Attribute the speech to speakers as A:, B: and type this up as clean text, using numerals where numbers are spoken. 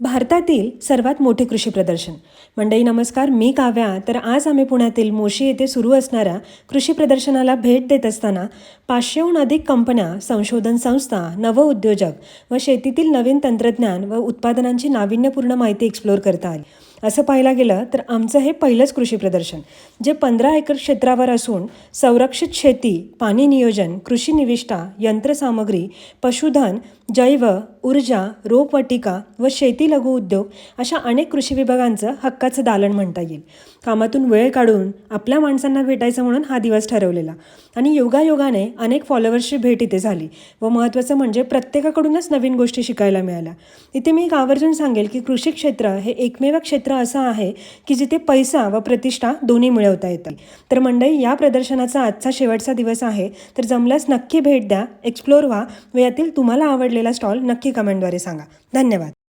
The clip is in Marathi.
A: भारतातील सर्वात मोठे कृषी प्रदर्शन. मंडळी नमस्कार, मी काव्या. तर आज आम्ही पुण्यातील मोशी येथे सुरू असणाऱ्या कृषी प्रदर्शनाला भेट देत असताना 500हून अधिक कंपन्या, संशोधन संस्था, नवउद्योजक व शेतीतील नवीन तंत्रज्ञान व उत्पादनांची नाविन्यपूर्ण माहिती एक्सप्लोअर करता आली. असं पाहायला गेलं तर आमचं हे पहिलंच कृषी प्रदर्शन, जे 15 एकर क्षेत्रावर असून संरक्षित शेती, पाणी नियोजन, कृषी निविष्ठा, यंत्रसामग्री, पशुधन, जैव, ऊर्जा, रोपवाटिका व शेती लघु उद्योग अशा अनेक कृषी विभागांचं हक्काचं दालन म्हणता येईल. कामातून वेळ काढून आपल्या माणसांना भेटायचं म्हणून हा दिवस ठरवलेला आणि योगायोगाने अनेक फॉलोअर्सची भेट इथे झाली व महत्त्वाचं म्हणजे प्रत्येकाकडूनच नवीन गोष्टी शिकायला मिळाल्या. इथे मी एक आवर्जून सांगेल की कृषी क्षेत्र हे एकमेव क्षेत्र असं आहे की जिथे पैसा व प्रतिष्ठा दोन्ही मिळवता येतात. तर मंडळी, या प्रदर्शनाचा आजचा शेवटचा दिवस आहे, तर जमल्यास नक्की भेट द्या, एक्सप्लोअर व्हा व यातील तुम्हाला आवडलेला स्टॉल नक्की कमेंटद्वारे सांगा. धन्यवाद.